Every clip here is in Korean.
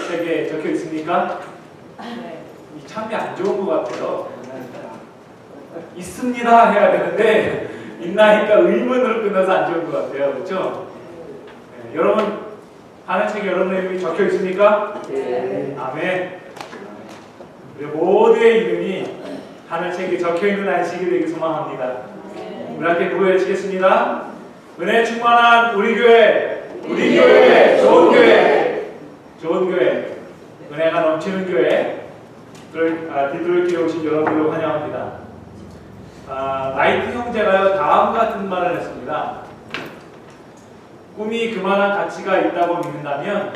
책에 적혀 있습니까? 네. 이 참이 안 좋은 것 같아요. 있습니다 해야 되는데 있나니까 의문으로 끝나서 안 좋은 것 같아요. 그렇죠? 네, 여러분 하늘책에 여러분의 이름이 적혀 있습니까? 네. 아멘. 우리 모두의 이름이 하늘책에 적혀 있는 안식이 되기 소망합니다. 우리 함께 구호 외치겠습니다. 은혜 충만한 우리 교회, 우리 교회, 좋은 교회, 좋은 교회, 은혜가 넘치는 교회, 뒤돌기에 오신 여러분을 환영합니다. 나이트 형제가요 다음 같은 말을 했습니다. 꿈이 그만한 가치가 있다고 믿는다면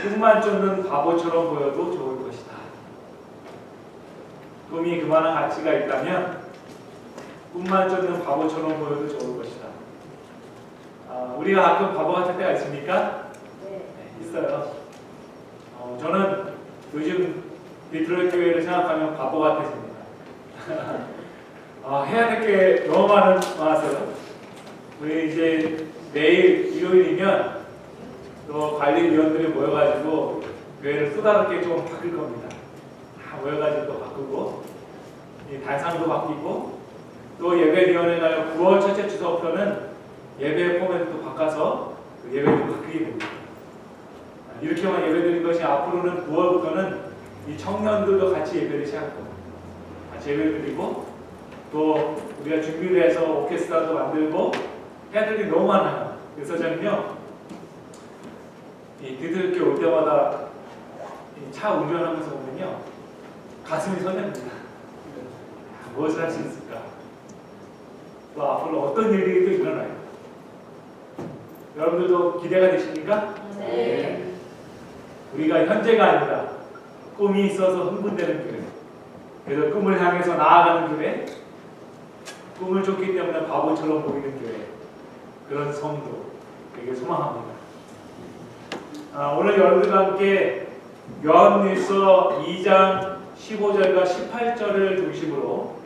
꿈만 쫓는 바보처럼 보여도 좋을 것이다. 꿈이 그만한 가치가 있다면 꿈만 쫓는 바보처럼 보여도 좋을 것이다. 우리가 가끔 바보 같을 때가 있습니까? 네, 있어요. 저는 요즘 디트로이트 교회를 생각하면 바보 같았습니다. 해야 될 게 너무 많아서요. 우리 이제 내일 일요일이면 또 관리위원들이 모여가지고 교회를 수다롭게 좀 바꿀 겁니다. 다 모여가지고 또 바꾸고 단상도 바뀌고 또 예배위원회가 9월 첫째 주소표는 예배 포맷도 바꿔서 그 예배도 바뀌게 됩니다. 이렇게만 예배드린 것이 앞으로는 9월부터는 이 청년들도 같이 예배를 시작할 겁니다. 같이 예배를 드리고 또 우리가 준비를 해서 오케스트라도 만들고 해야 될 일이 너무 많아요. 그래서 저는요 뒤늦게 올 때마다 차 운전하면서 보면요 가슴이 설렙니다. 무엇을 할 수 있을까? 또 앞으로 어떤 일이 또 일어나요? 여러분들도 기대가 되십니까? 네. 우리가 현재가 아니라 꿈이 있어서 흥분되는 교회, 그래서 꿈을 향해서 나아가는 교회, 꿈을 쫓기 때문에 바보처럼 보이는 교회, 그런 성도 되게 소망합니다. 오늘 여러분들과 함께 요한일서 2장 15절과 18절을 중심으로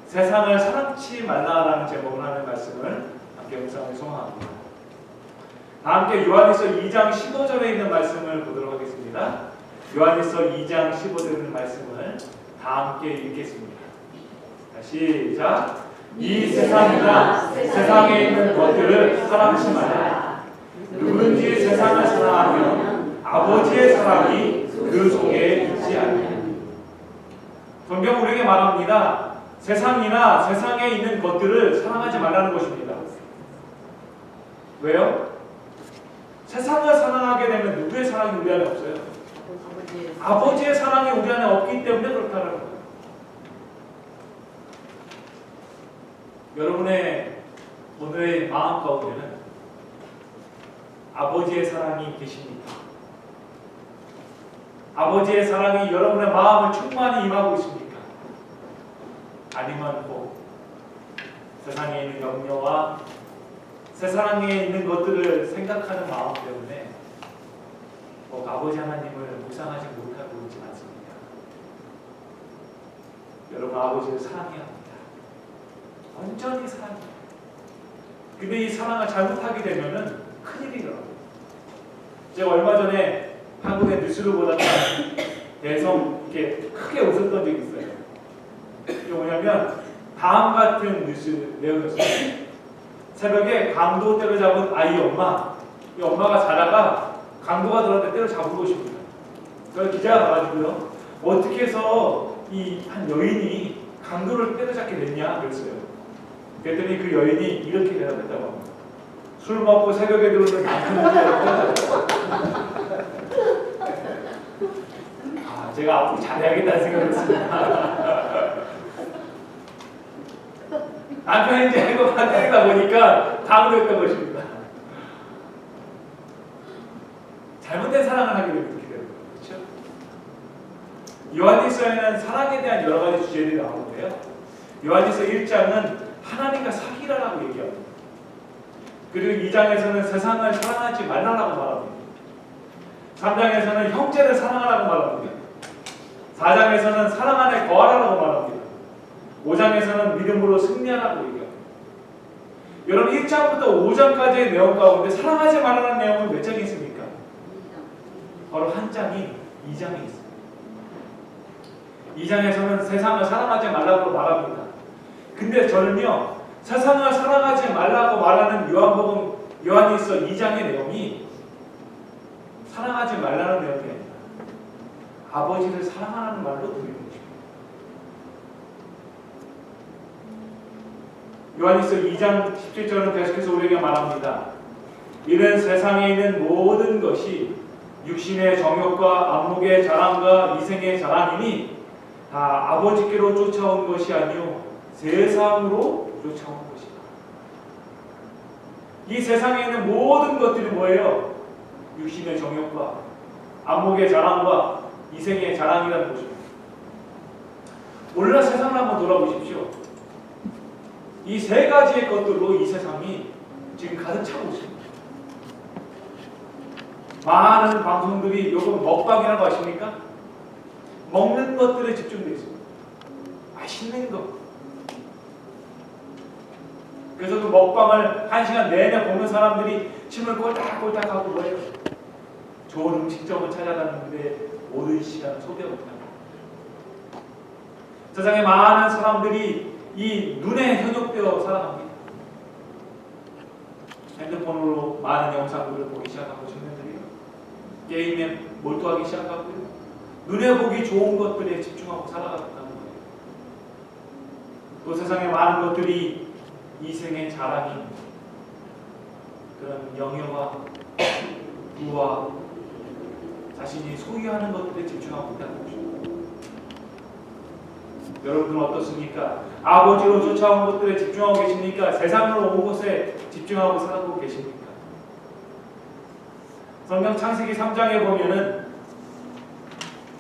세상을 사랑치 말라라는 제목을 하는 말씀을 함께 묵상을 소망합니다. 다 함께 요한일서 2장 15절에 있는 말씀을 보도록 하겠습니다. 요한일서 2장 15절에 있는 말씀을 다 함께 읽겠습니다. 시작. 이 세상이나 세상에 있는 것들을 사랑치 말라. 누구든지 세상을 사랑하면 아버지의 사랑이 그 속에 있지 않느냐. 성경 우리에게 말합니다. 세상이나 세상에 있는 것들을 사랑하지 말라는 것입니다. 왜요? 세상을 사랑하게 되면 누구의 사랑이 우리 안에 없어요? 아버지의 사랑이 우리 안에 없기 때문에 그렇다는 거예요. 여러분의 오늘의 마음 가운데는 아버지의 사랑이 계십니까? 아버지의 사랑이 여러분의 마음을 충만히 임하고 있습니까? 아니면 꼭 세상에 있는 염려와 세상에 있는 것들을 생각하는 마음 때문에 꼭 아버지 하나님을 묵상하지 못하고 있지 않습니까? 여러분 아버지를 사랑해야 합니다. 완전히 사랑해요. 근데 이 사랑을 잘못하게 되면은 큰일이 일어나요. 제가 얼마 전에 한국의 뉴스를 보다가 대성 이렇게 크게 웃었던 적이 있어요. 이게 뭐냐면 다음 같은 뉴스 내용이었어요. 새벽에 강도 때려잡은 아이 엄마, 이 엄마가 자다가 강도가 들어왔는데 때려잡은 것입니다. 그래서 기자가 가가지고요, 어떻게 해서 이 한 여인이 강도를 때려잡게 됐냐 그랬어요. 그랬더니 그 여인이 이렇게 대답했다고 합니다. 술 먹고 새벽에 들어오는 남편을 때려잡았어요. 제가 앞으로 잘해야겠다는 생각을 했습니다. 남편이 이제 이거 때리다 보니까 당황했던 것입니다. 잘못된 사랑을 하게 되면 이렇게 되는 거예요. 그렇죠? 요한일서에는 사랑에 대한 여러 가지 주제들이 나오는데요. 요한일서 1장은 하나님과 사귀라라고 얘기합니다. 그리고 2장에서는 세상을 사랑하지 말라라고 말합니다. 3장에서는 형제를 사랑하라고 말합니다. 4장에서는 사랑 안에 거하라고 말합니다. 5장에서는 믿음으로 승리하라고 얘기합니다. 여러분 1장부터 5장까지의 내용 가운데 사랑하지 말라는 내용은 몇 장이 있습니까? 바로 한 장이 2장에 있어요. 2장에서는 세상을 사랑하지 말라고 말합니다. 근데 저는요, 세상을 사랑하지 말라고 말하는 요한일서 2장의 내용이 사랑하지 말라는 내용이 아니라 아버지를 사랑하는 말로 들리는 것입니다. 요한일서 2장 17절은 계속해서 우리에게 말합니다. 이는 세상에 있는 모든 것이 육신의 정욕과 안목의 자랑과 이생의 자랑이니 다 아버지께로 쫓아온 것이 아니요 세상으로 쫓아온 것이다. 이 세상에 있는 모든 것들이 뭐예요? 육신의 정욕과 안목의 자랑과 이생의 자랑이라는 것입니다. 오늘날 세상을 한번 돌아보십시오. 이 세 가지의 것들로 이 세상이 지금 가득 차고 있습니다. 많은 방송들이 요즘 먹방이라고 아십니까? 먹는 것들에 집중되어 있습니다. 맛있는 것. 그래서 그 먹방을 1시간 내내 보는 사람들이 침을 꼴딱꼴딱하고 뭐예요? 좋은 음식점을 찾아다니는데 모든 시간을 소비하고 있다. 세상에 많은 사람들이 이 눈에 현혹되어 살아갑니다. 핸드폰으로 많은 영상들을 보기 시작하고 청년들이요. 게임에 몰두하기 시작하고요. 눈에 보기 좋은 것들에 집중하고 살아간다는 거예요. 또 세상에 많은 것들이 이생의 자랑인 그런 영예와 부와 자신이 소유하는 것들에 집중하고 있다는 것입니다. 여러분은 어떻습니까? 아버지로 쫓아온 것들에 집중하고 계십니까? 세상으로 온 것에 집중하고 살고 계십니까? 성경 창세기 3장에 보면은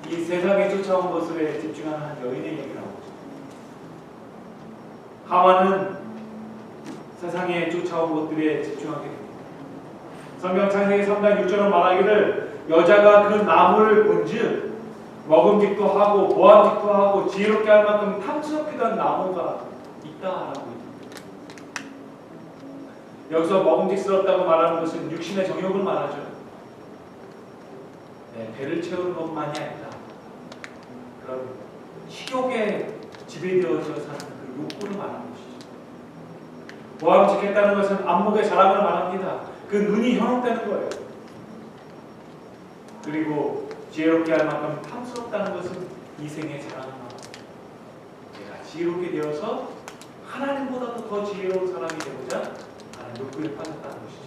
이 세상에 쫓아온 것에 집중하는 한 여인의 얘기가 나오죠. 하와는 세상에 쫓아온 것들에 집중하게 됩니다. 성경 창세기 3장 6절은 말하기를 여자가 그 나무를 본즉 먹음직도 하고 보암직도 하고 지혜롭게 할 만큼 탐스럽기도 한 나무가 있다라고 있습니다. 여기서 먹음직스럽다고 말하는 것은 육신의 정욕을 말하죠. 배를 채우는 것만이 아니라 그런 식욕에 지배되어져 사는 그 욕구를 말하는 것이죠. 보암직했다는 것은 안목의 자랑을 말합니다. 그 눈이 현혹되는 거예요. 그리고 지혜롭게 할 만큼 탐스럽다는 것은 이생의 자랑을 말합니다. 제가 지혜롭게 되어서 하나님보다도 더 지혜로운 사람이 되고자 하는 욕구에 빠졌다는 것이죠.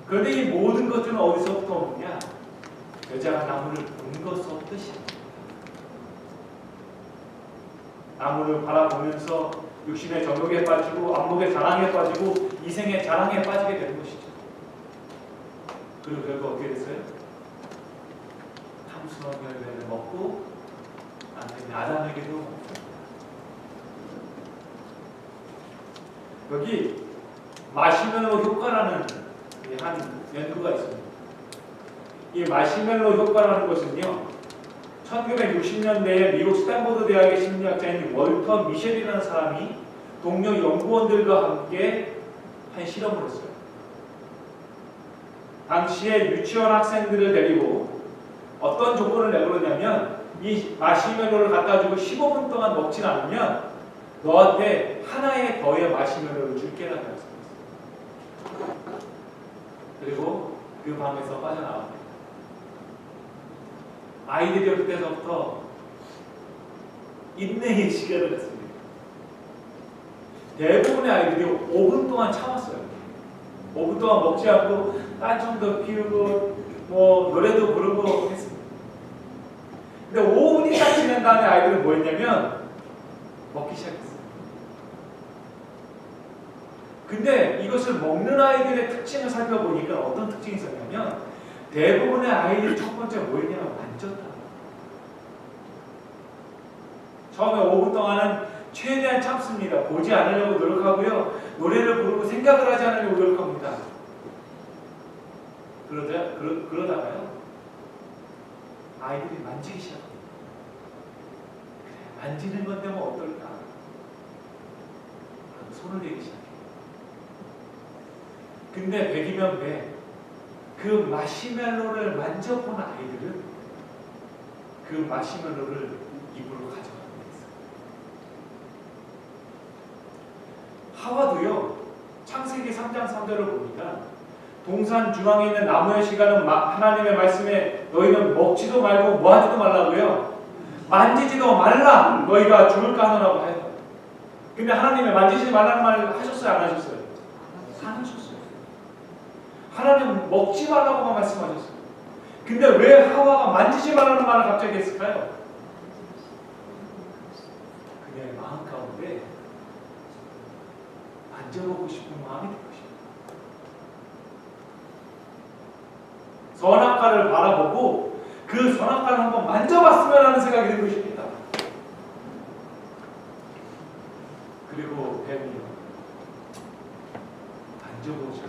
그런데 이 모든 것들은 어디서부터 오느냐? 여자가 나무를 본 것서부터 시작합니다. 나무를 바라보면서 육신의 정욕에 빠지고 안목의 자랑에 빠지고 이생의 자랑에 빠지게 되는 것이죠. 그리고 결국 어떻게 됐어요? 탐스러운 열매를 먹고 남편이 아담에게도 먹고. 여기 마시멜로 효과라는 한 연구가 있습니다. 이 마시멜로 효과라는 것은요, 1960년대에 미국 스탠포드 대학의 심리학자인 월터 미셸이라는 사람이 동료 연구원들과 함께 한 실험을 했어요. 당시에 유치원 학생들을 데리고 어떤 조건을 내걸었냐면 이 마시멜로를 갖다 주고 15분 동안 먹지 않으면 너한테 하나의 더의 마시멜로를 줄게라고 했습니다. 그리고 그 방에서 빠져나갑니다. 아이들이 그때서부터 인내의 시간을 했습니다. 대부분의 아이들이 5분 동안 참았어요. 5분 동안 먹지 않고 딴청도 피우고 뭐 노래도 부르고 했습니다. 근데 5분이 딱 지난 다음에 아이들은 뭐 했냐면 먹기 시작했어요. 근데 이것을 먹는 아이들의 특징을 살펴보니까 어떤 특징이 있었냐면 대부분의 아이들이 첫 번째 뭐 했냐면 만졌다. 처음에 5분 동안은 최대한 참습니다. 보지 않으려고 노력하고요. 노래를 부르고 생각을 하지 않으려고 노력합니다. 그러다가요. 아이들이 만지기 시작합니다. 그래, 만지는 건데 뭐 어떨까? 손을 대기 시작해요. 근데 100이면 100. 그 마시멜로를 만져본 아이들은 그 마시멜로를 입으로 가져가는 게 있어요. 하와도요, 창세기 3장 3절을 보니까 동산 중앙에 있는 나무의 시간은 하나님의 말씀에 너희는 먹지도 말고 뭐하지도 말라고요. 만지지도 말라. 너희가 죽을까 하노라고 해요. 근데 하나님의 만지지 말라는 말을 하셨어요? 안 하셨어요? 안 하셨어요. 하나님은 먹지 말라고만 말씀하셨어요. 근데 왜 하와가 만지지 말라는 말을 갑자기 했을까요? 그녀의 마음 가운데 만져보고 싶은 마음이 든 것입니다. 선악과를 바라보고 그 선악과를 한번 만져봤으면 하는 생각이 든 것입니다. 그리고 뱀이요, 만져보자.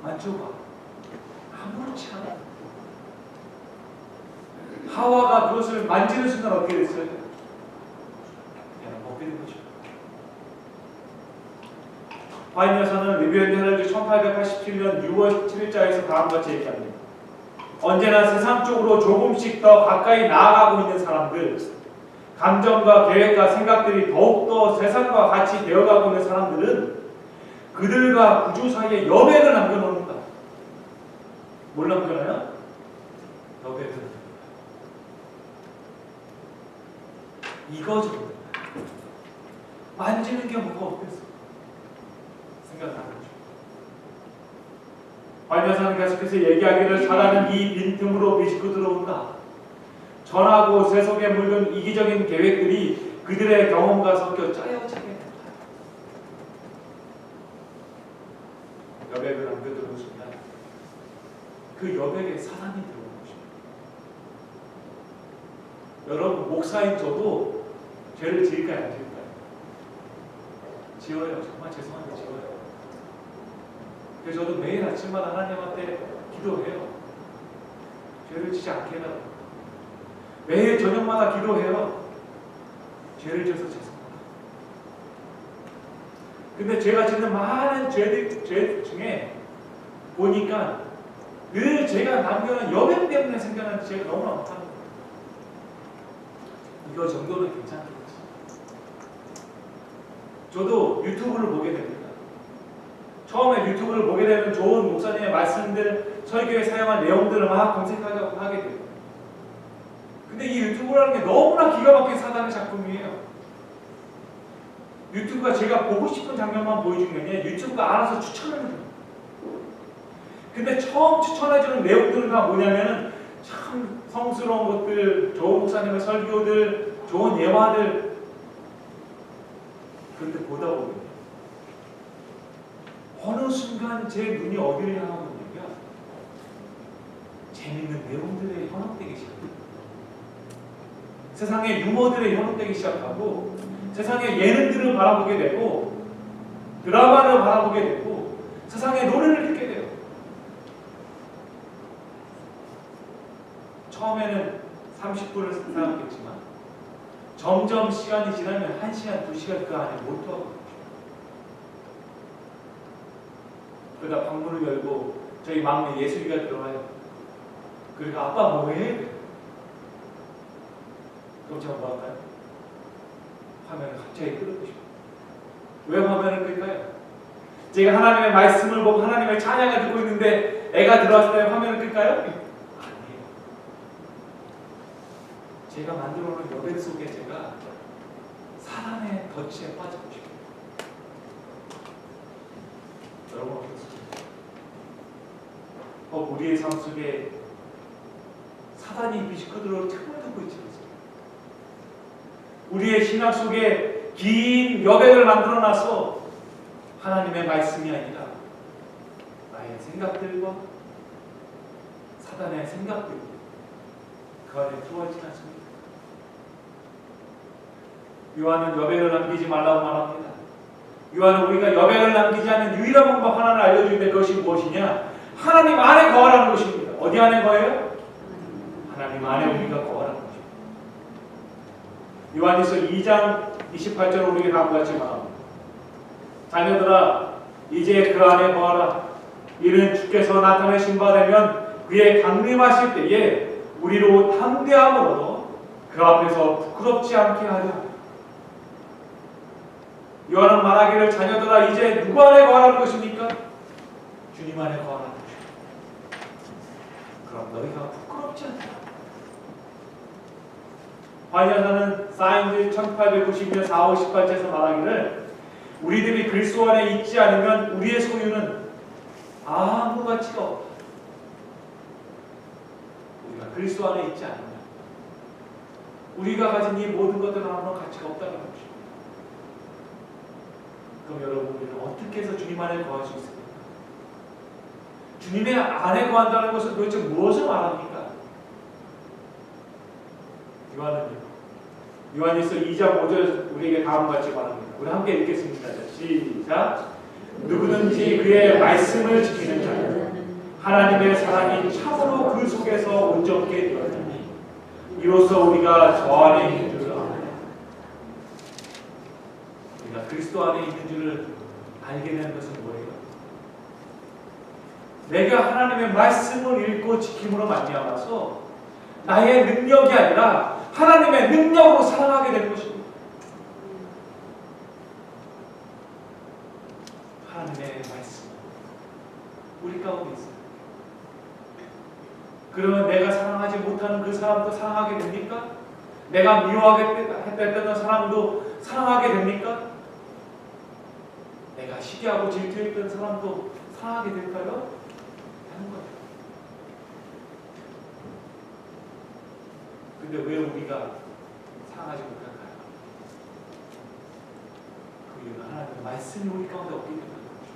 만져봐. 아무렇지 않아. 하와가 그것을 만지는 순간 어떻게 됐어요? 그냥 먹게 된 거죠. 화인 여사는 리뷰 헤럴드 1887년 6월 7일자에서 다음과 같이 얘기합니다. 언제나 세상 쪽으로 조금씩 더 가까이 나아가고 있는 사람들, 감정과 계획과 생각들이 더욱더 세상과 같이 되어가고 있는 사람들은 그들과 구주 사이에 여백을 남겨놓는다. 뭘 남겨놔요? 여백을. 이거죠. 만지는 게 뭐가 없겠어. 생각나는 거죠. 관여사는 계속해서 얘기하기를 사단은 이 빈틈으로 비집고 들어온다. 전하고 세속에 물든 이기적인 계획들이 그들의 경험과 섞여 짜여지게 된다. 여백을 남겨두는 순간 그 여백에 사단이 들어오는 것입니다. 여러분, 목사인 저도 죄를 지을까요? 안 지을까요? 지어요. 정말 죄송한데 지어요. 그래서 저도 매일 아침마다 하나님한테 기도해요. 죄를 지지 않게 해달라고. 매일 저녁마다 기도해요. 죄를 지어서 죄송합니다. 근데 제가 짓는 많은 죄 중에 보니까 늘 제가 남겨놓은 여백 때문에 생겨난 죄가 너무나 많다는 거예요. 이거 정도는 괜찮겠지. 저도 유튜브를 보게 됩니다. 처음에 유튜브를 보게 되면 좋은 목사님의 말씀들, 설교에 사용한 내용들을 막 검색하려고 하게 돼요. 근데 이 유튜브라는 게 너무나 기가 막힌 사단의 작품이에요. 유튜브가 제가 보고 싶은 장면만 보여주는 게 아니라 유튜브가 알아서 추천을 해줘요. 근데 처음 추천해주는 내용들은 다 뭐냐면 참 성스러운 것들, 좋은 목사님의 설교들, 좋은 예화들. 그런데 보다 보면 어느 순간 제 눈이 어디를 향하고 있냐면 재밌는 내용들에 현혹되기 시작합니다. 세상의 유머들에 현혹되기 시작하고 세상의 예능들을 바라보게 되고 드라마를 바라보게 되고 세상의 노래를 듣게 돼요. 처음에는 30분을 생각했지만 점점 시간이 지나면 1시간, 2시간 그 안에 몰두하고 있죠. 그러다 방문을 열고 저희 막내 예술이가 들어와요. 그러니까 아빠 뭐해? 그럼 제가 뭐 할까요? 화면을 갑자기 끄고 싶어요. 왜 화면을 끌까요? 제가 하나님의 말씀을 보고 하나님의 찬양을 듣고 있는데 애가 들어왔을 때 화면을 끌까요? 아니에요. 제가 만들어 놓은 여백 속에 제가 사단의 덫에 빠지고 싶어요. 여러분 어떻습니까? 우리의 삶 속에 사단이 비스코드로 틈을 두고 있지 않습니까? 우리의 신학 속에 긴 여백을 만들어놔서 하나님의 말씀이 아니라 나의 생각들과 사단의 생각들 그 안에 들어와있지 않습니까? 요한은 여백을 남기지 말라고 말합니다. 요한은 우리가 여백을 남기지 않는 유일한 방법 하나를 알려주는데 그것이 무엇이냐? 하나님 안에 거하라는 것입니다. 어디 안에 거해요? 하나님 안에 우리가 거하라는 것입니다. 요한일서 2장 28절을 우리에게 다음과 같이 말합니다. 자녀들아 이제 그 안에 거하라. 이는 주께서 나타내신 바 되면 그의 강림하실 때에 우리로 담대함으로 그 앞에서 부끄럽지 않게 하려 합니다. 요한은 말하기를 자녀들아 이제 누구 안에 거하는 것입니까? 주님 안에 거하는 것입니다. 그럼 너희가 부끄럽지 않다. 화인여사는 사인즈 1892년 4월 18절에서 말하기를 우리들이 그리스도 안에 있지 않으면 우리의 소유는 아무 가치가 없다. 우리가 그리스도 안에 있지 않으면 우리가 가진 이 모든 것들은 아무런 가치가 없다는 것입니다. 그럼 여러분 우리는 어떻게 해서 주님 안에 거할 수 있습니까? 주님의 안에 거한다는 것은 도대체 무엇을 말합니까? 요한일서 2장 5절 우리에게 다음과 같이 말합니다. 우리 함께 읽겠습니다. 시작. 누구든지 그의 말씀을 지키는 자는 하나님의 사랑이 참으로 그 속에서 온전케 되었으니 이로써 우리가 저 안에 있는 줄을 압니다. 우리가 그리스도 안에 있는 줄을 알게 되는 것은 뭐예요? 내가 하나님의 말씀을 읽고 지킴으로 말미암아서 나의 능력이 아니라 하나님의 능력으로 살아가게 되는 것입니다. 하나님의 말씀 우리 가운데 있어요. 그러면 내가 사랑하지 못하는 그 사람도 사랑하게 됩니까? 내가 미워했던 사람도 사랑하게 됩니까? 내가 시기하고 질투했던 사람도 사랑하게 될까요? 하는 거예요. 근데 왜 우리가 사랑하지 못할까요? 그 이유는 하나님의 말씀이 우리 가운데 없기 때문에 그렇죠.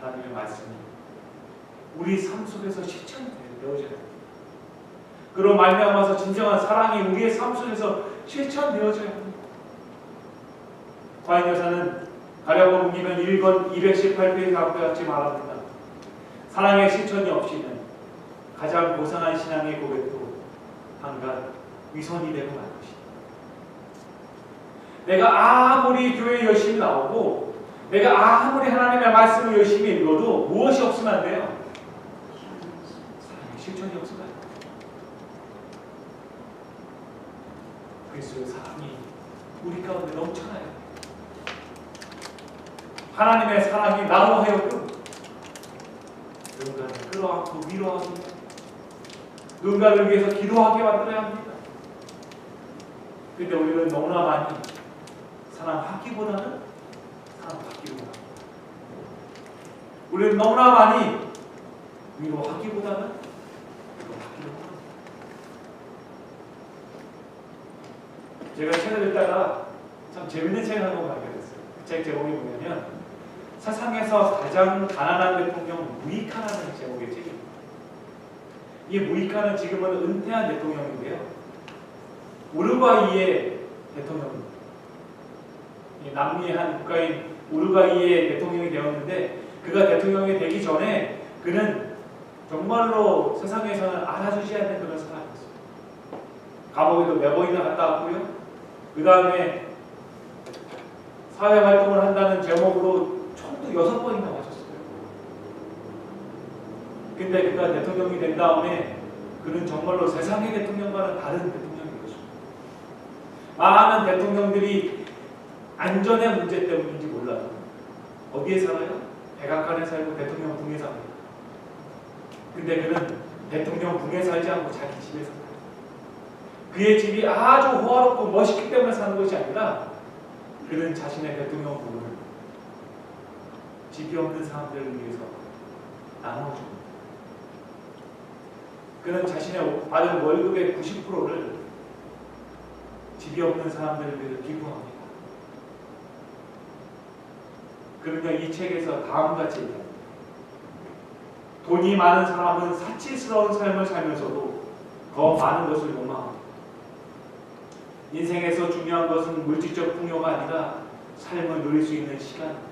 하나님의 말씀이 우리 삶 속에서 실천되어져야 합니다. 그로 말미암아서 진정한 사랑이 우리의 삶 속에서 실천되어져야 합니다. 과인 여사는 가려고 옮기면 1권 218페이지 앞에 같이 말합니다. 사랑의 실천이 없이는 가장 고상한 신앙의 고백도 한간 위선이 되고 말 것이다. 내가 아무리 교회에 열심히 나오고 내가 아무리 하나님의 말씀을 열심히 읽어도 무엇이 없으면 안 돼요? 사랑의 실천이 없으면 안 돼요. 그리스도의 사랑이 우리 가운데 넘쳐나야 돼요. 하나님의 사랑이 나로 하여금 누군가를 끌어안고 위로하고 누군가를 위해서 기도하게 만들어야 합니다. 그런데 우리는 너무나 많이 사랑하기보다는 사랑받기로 합니다. 우리는 너무나 많이 위로하기보다는 위로받기로 합니다. 제가 책을 읽다가 참 재밌는 책을 한 권 발견했어요. 그 책 제목이 뭐냐면 세상에서 가장 가난한 대통령 무이카라는 제목의 책입니다. 이 무이카는 지금은 은퇴한 대통령인데요. 우루과이의 대통령입니다. 남미의 한 국가인 우루과이의 대통령이 되었는데 그가 대통령이 되기 전에 그는 정말로 세상에서는 알아주지 않는 그런 사람이었어요. 감옥에도 몇 번이나 갔다 왔고요. 그 다음에 사회활동을 한다는 제목으로 총도 6번이나 맞았어요. 근데 그가 대통령이 된 다음에 그는 정말로 세상의 대통령과는 다른 대통령인 것입니다. 많은 대통령들이 안전의 문제 때문인지 몰라도 어디에 살아요? 백악관에 살고 대통령 궁에 삽니다. 근데 그는 대통령 궁에 살지 않고 자기 집에 살아요. 그의 집이 아주 호화롭고 멋있기 때문에 사는 것이 아니라 그는 자신의 대통령 궁을 집이 없는 사람들을 위해서 나눠줍니다. 그는 자신의 받은 월급의 90%를 집이 없는 사람들을 위해서 기부합니다. 그러니까 이 책에서 다음같이 얘기합니다. 돈이 많은 사람은 사치스러운 삶을 살면서도 더 많은 것을 욕망합니다. 인생에서 중요한 것은 물질적 풍요가 아니라 삶을 누릴 수 있는 시간입니다.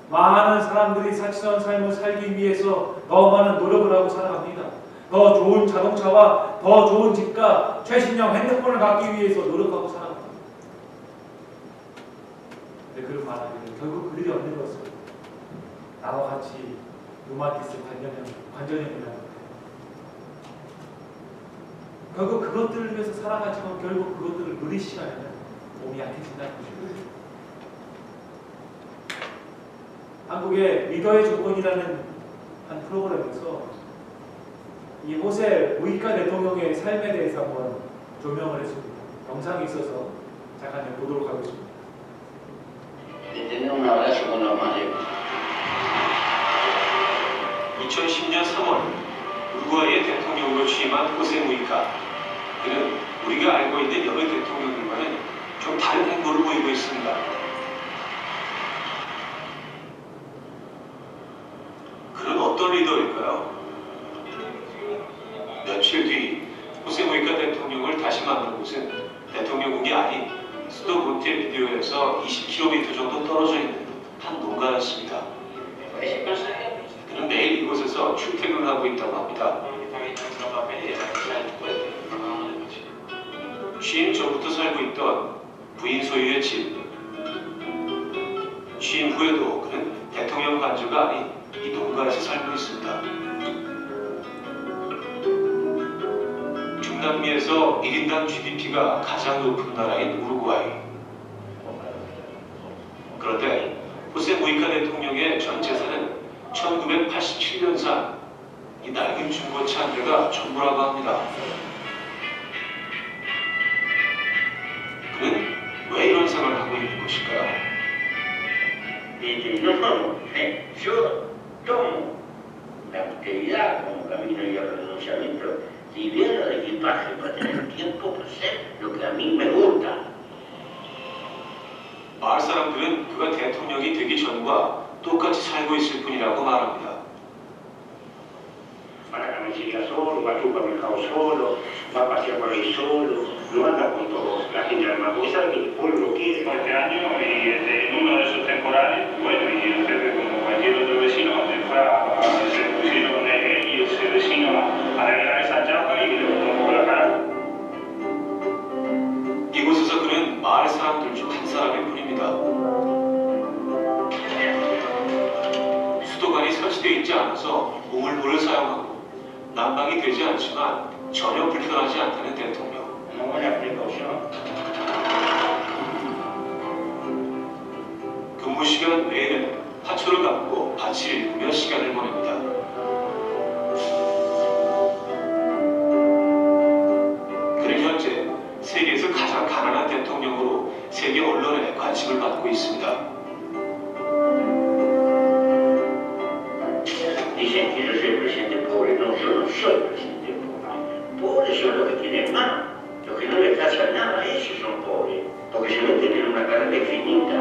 많은 사람들이 사치스러운 삶을 살기 위해서 더 많은 노력을 하고 살아갑니다. 더 좋은 자동차와 더 좋은 집과 최신형 핸드폰을 갖기 위해서 노력하고 살아갑니다. 근데 그런 말하기는 결국 그들이 얻는 것은 나와 같이 루마티스 관절염이라는 거예요. 결국 그것들을 위해서 살아가지만 결국 그것들을 누리시면 몸이 약해진다는 것입니다. 한국의 리더의 조건이라는 한 프로그램에서 이 호세 무이카 대통령의 삶에 대해서 한번 조명을 했습니다. 영상이 있어서 잠깐 보도록 하겠습니다. 2010년 3월 우루과이의 대통령으로 취임한 호세 무이카. 그는 우리가 알고 있는 여러 대통령들과는 좀 다른 행보를 보이고 있습니다. 그는 어떤 리더일까요? 며칠 뒤 호세 무이카 대통령을 다시 만난 곳은 대통령궁이 아닌 수도 몬테비데오에서 20km 정도 떨어져 있는 한 농가였습니다. 그는 매일 이곳에서 출퇴근을 하고 있다고 합니다. 취임 전부터 살고 있던 부인 소유의 집. 취임 후에도 그는 대통령 관저가 아닌 이 농가에서 살고 있습니다. 중남미에서 1인당 GDP가 가장 높은 나라인 우루과이. 그런데 호세 무이카 대통령의 전 재산은 1987년산 이 낡은 중고차 한 대가 전부라고 합니다. 그는 왜 이런 생활을 하고 있는 것일까요? Yo tomo la austeridad como camino y el renunciamiento, libero el equipaje para tener tiempo para hacer lo que a mí me gusta. 마을 사람들은 그가 대통령이 되기 전과 똑같이 살고 있을 뿐이라고 말합니다. Va a la carnicería solo, va al supermercado solo, va a pasear por ahí solo, no anda con todos. La gente además, porque sabe que el pueblo quiere. Este año y en uno de esos temporales, bueno, y usted como cualquier otro vecino, se pusieron y ese vecino a arreglar esa chapa y le tomó la cara. 이곳에서 그는 마을 사람들 중 한 사람일 뿐입니다. 수도관이 설치되어 있지 않아서 우물물을 사용하고 난방이 되지 않지만 전혀 불편하지 않다는 대통령. Una buena precaución. 근무 시간 외에는 화초를 감고 밭을 일구며 시간을 보냅니다. 그는 현재 세계에서 가장 가난한 대통령으로 세계 언론의 관심을 받고 있습니다. Dicen que yo soy el presidente pobre. No, yo no soy presidente pobre. Pobres son los que tienen más. Los que no les hacen nada, esos son pobres. Porque se meten en una carrera infinita.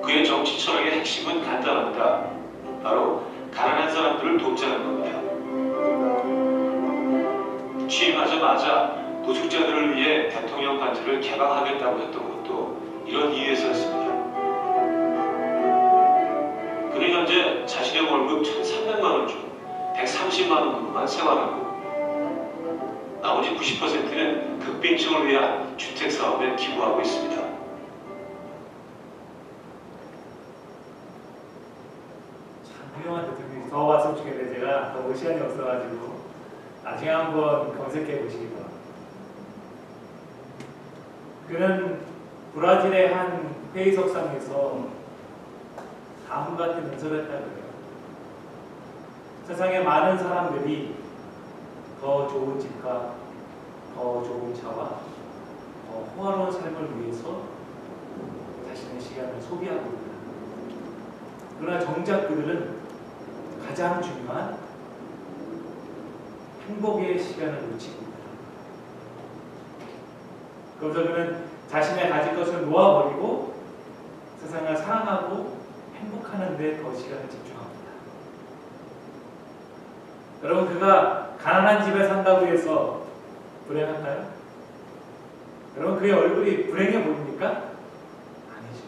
그의 정치 철학의 핵심은 간단합니다. 바로 가난한 사람들을 돕자는 겁니다. 취임하자마자 노숙자들을 위해 대통령 관저를 개방하겠다고 했던 것도 이런 이유에서였습니다. 그는 현재 자신의 월급 1,300만 원 중 130만 원으로만 생활하고 나머지 90%는 극빈층을 위한 주택 사업에 기부하고 있습니다. 참 훌륭한 대통령이 더 왔으면 좋겠는데 제가 더 볼 시간이 없어가지고 나중에 한번 검색해 보시기 바랍니다. 그는 브라질의 한 회의석상에서 다음 같은 연설을 했다고 해요. 세상에 많은 사람들이 더 좋은 집과 더 좋은 차와 더 호화로운 삶을 위해서 자신의 시간을 소비하고 있다. 그러나 정작 그들은 가장 중요한 행복의 시간을 놓치고 있다. 그래서 그는 자신의 가질 것을 놓아버리고 세상을 사랑하고 행복하는 데 더 시간을 집중합니다. 여러분, 그가 가난한 집에 산다고 해서 불행한가요? 여러분, 그의 얼굴이 불행해 보입니까? 아니죠.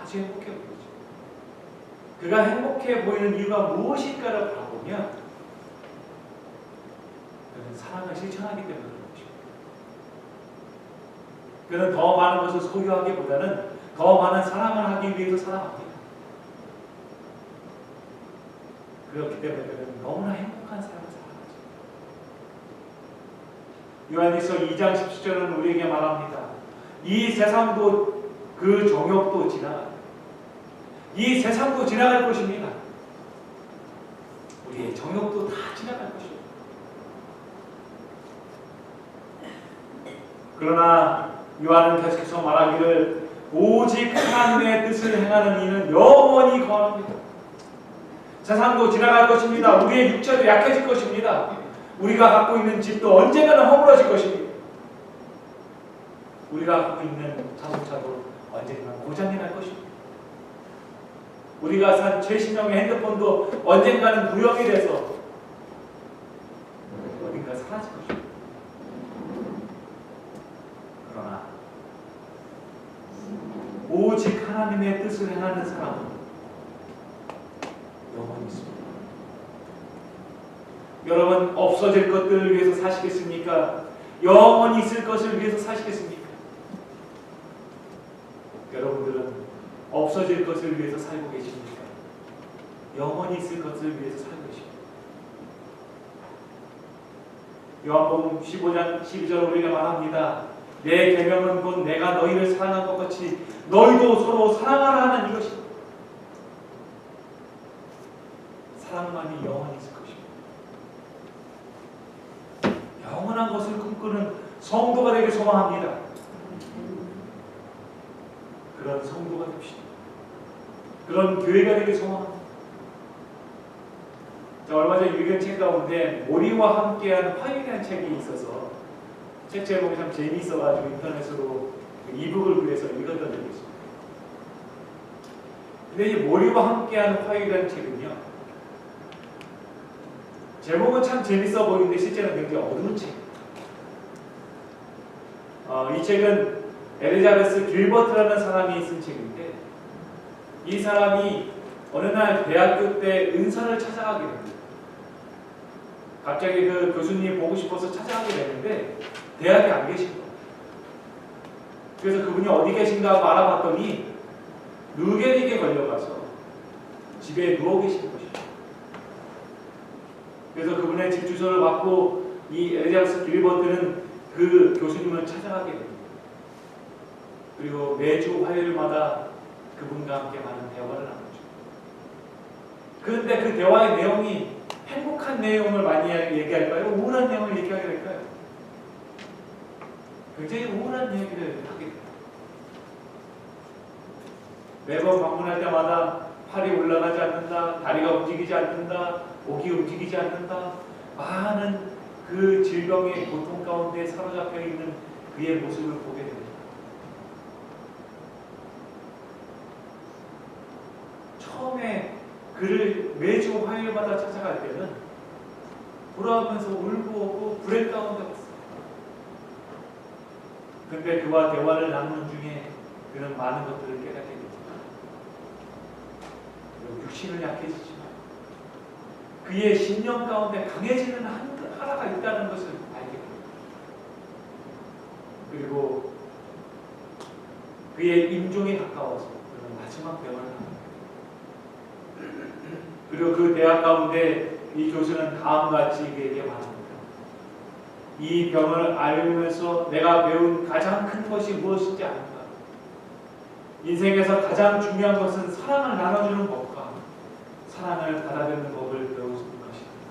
아주 행복해 보이죠. 그가 행복해 보이는 이유가 무엇일까를 바라보면 그는 사랑을 실천하기 때문에 그런 것입니다. 그는 더 많은 것을 소유하기보다는 더 많은 사랑을 하기 위해서 살아갑니다. 그렇기 때문에 그는 너무나 행복한 삶을 살아가죠. 요한일서 2장 17절은 우리에게 말합니다. 이 세상도 그 정욕도 지나가요. 이 세상도 지나갈 것입니다. 우리의 정욕도 다 지나갈 것입니다. 그러나 요한은 계속해서 말하기를 오직 하나님의 뜻을 행하는 이는 영원히 거합니다. 세상도 지나갈 것입니다. 우리의 육체도 약해질 것입니다. 우리가 갖고 있는 집도 언젠가는 허물어질 것입니다. 우리가 갖고 있는 자동차도 언젠가는 고장이 날 것입니다. 우리가 산 최신형의 핸드폰도 언젠가는 부영이 돼서 어딘가 사라질 것입니다. 그러나 오직 하나님의 뜻을 행하는 사람은 영원히 있습니다. 여러분, 없어질 것들을 위해서 사시겠습니까? 영원히 있을 것을 위해서 사시겠습니까? 여러분들은 없어질 것을 위해서 살고 계십니까? 영원히 있을 것을 위해서 살고 계십니까? 요한복음 15장 12절 우리가 말합니다. 내 계명은 곧 내가 너희를 사랑한 것 같이 너희도 서로 사랑하라 하는 이것이다. 사랑만이 영원히 있을 것입니다. 영원한 것을 꿈꾸는 성도가 되길 소망합니다. 그런 성도가 됩시다. 그런 교회가 되길 소망합니다. 얼마 전에 읽은 책 가운데 모리와 함께한 화요일이라는 책이 있어서 책 제목이 참 재미있어가지고 인터넷으로 이북을 구해서 읽었던 적이 있습니다. 근데 이 모리와 함께한 화요일이라는 책은요, 제목은 참 재밌어 보이는데 실제는 굉장히 어두운 책입니다. 이 책은 엘리자베스 길버트라는 사람이 쓴 책인데, 이 사람이 어느 날 대학교 때 은사를 찾아가게 됩니다. 갑자기 그 교수님 보고 싶어서 찾아가게 되는데 대학에 안 계신 거예요. 그래서 그분이 어디 계신가 하고 알아봤더니 루게릭에 걸려가서 집에 누워 계신 것입니다. 그래서 그분의 집 주소를 받고 이 엘리자베스 길버트는 그 교수님을 찾아가게 됩니다. 그리고 매주 화요일마다 그분과 함께 많은 대화를 나누죠. 그런데 그 대화의 내용이 행복한 내용을 많이 얘기할까요? 우울한 내용을 얘기하게 될까요? 굉장히 우울한 얘기를 하게 됩니다. 매번 방문할 때마다 팔이 올라가지 않는다, 다리가 움직이지 않는다, 목이 움직이지 않는다, 많은 그 질병의 고통 가운데 사로잡혀 있는 그의 모습을 보게 됩니다. 처음에 그를 매주 화요일마다 찾아갈 때는 돌아오면서 울고 오고 불행 가운데 왔어요. 그런데 그와 대화를 나누는 중에 그는 많은 것들을 깨닫게 됩니다. 육신은 약해지지만 그의 신념 가운데 강해지는 하나가 있다는 것을 알게 됩니다. 그리고 그의 임종이 가까워서 그는 마지막 병을 합니다. 그리고 그 대학 가운데 이 교수는 다음과 같이 그에게 말합니다. 이 병을 앓으면서 내가 배운 가장 큰 것이 무엇인지 아는가? 인생에서 가장 중요한 것은 사랑을 나눠주는 법과 사랑을 받아들이는 법을 배우는 것입니다.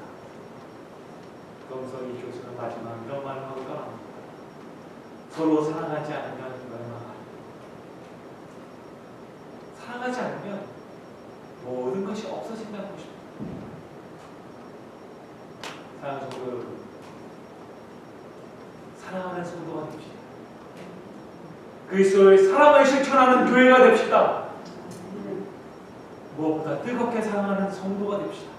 그러면서 이 교수는 마지막 이런 말을 하고 떠납니다. 서로 사랑하지 않으면 멸망하리라. 사랑하지 않으면 모든 것이 없어진다는 것입니다. 사랑하는 성도 여러분, 사랑하는 성도가 됩시다. 그리스도의 사랑을 실천하는 교회가 됩시다. 무엇보다 뜨겁게 사랑하는 성도가 됩시다.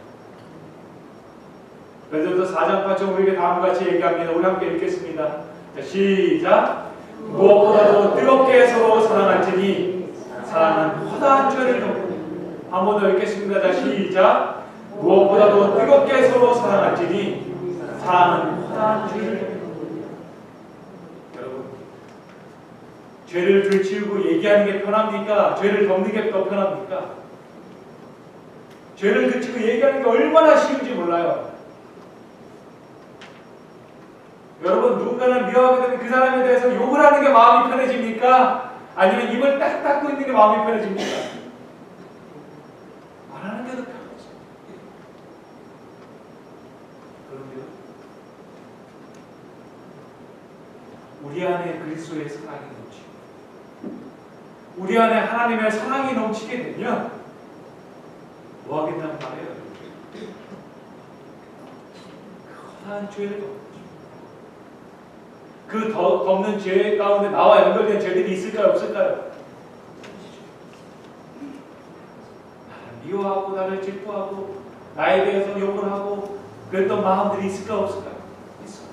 베드로서 4장 8절 우리에게 다음과 같이 얘기합니다. 우리 함께 읽겠습니다. 자, 시작. 무엇보다도 뜨겁게 서로 사랑할지니 사랑은 허다한 죄를 덮고. 한 번 더 읽겠습니다. 자, 시작. 무엇보다도 뜨겁게 서로 사랑할지니 사랑은 허다한 죄를 덮고. 여러분, 죄를 들치우고 얘기하는 게 편합니까? 죄를 덮는 게 더 편합니까? 죄를 들치고 얘기하는 게 얼마나 쉬운지 몰라요. 여러분, 누군가를 미워하게 되면 그 사람에 대해서 욕을 하는 게 마음이 편해집니까? 아니면 입을 딱 닫고 있는 게 마음이 편해집니까? 말하는 게 더 편하죠. 그런데요, 우리 안에 그리스도의 사랑이 넘치고 우리 안에 하나님의 사랑이 넘치게 되면 뭐 하겠다는 말이에요? 커다란 죄를 덮는 그 덮는 죄 가운데 나와 연결된 죄들이 있을까요? 없을까요? 나를 미워하고 나를 질투하고 나에 대해서 욕을 하고 그랬던 마음들이 있을까요? 없을까요? 있어요.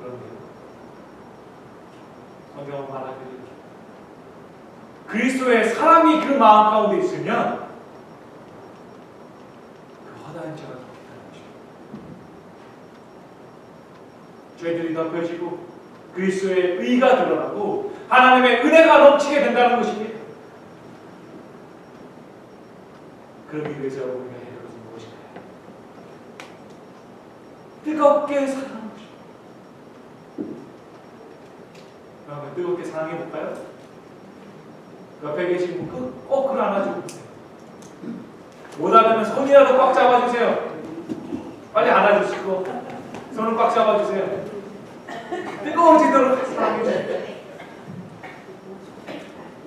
그런데요, 성경은 말하기를 그리스도의 사랑이 그 마음 가운데 있으면 그 허다한 죄가 덮인다는 것입니다. 죄들이 덮여지고 그리스도의 의가 드러나고 하나님의 은혜가 넘치게 된다는 것입니다. 그러기 위해서 우리가 해야 될 것은 무엇일까요? 뜨겁게 사랑하는 것입니다. 그러면 뜨겁게 사랑해 볼까요? 옆에 계신 분 꼭 그걸 안아주고 계세요. 못하면 손이라도 꽉 잡아주세요. 빨리 안아주시고 손을 꽉 잡아주세요. 뜨거워지도록 사랑해주세요.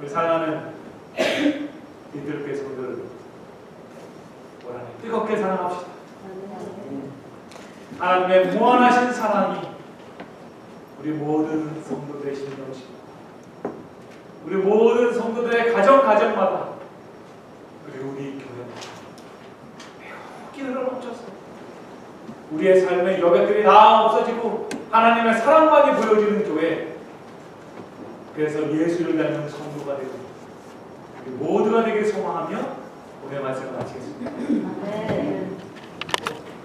우리 사랑하는 이들께 성도를 원하는 뜨겁게 사랑합시다. 하나님의 무한하신 사랑이 우리 모든 성도들의 심령을 넘칩니다. 우리 모든 성도들의 가정마다 그리고 우리 교회마다 배우기 흘러넘쳐서 우리의 삶의 여백들이 다 없어지고 하나님의 사랑만이 보여지는 교회, 그래서 예수를 닮는 성도가 되고 우리 모두가 되길 소망하며 오늘 말씀을 마치겠습니다.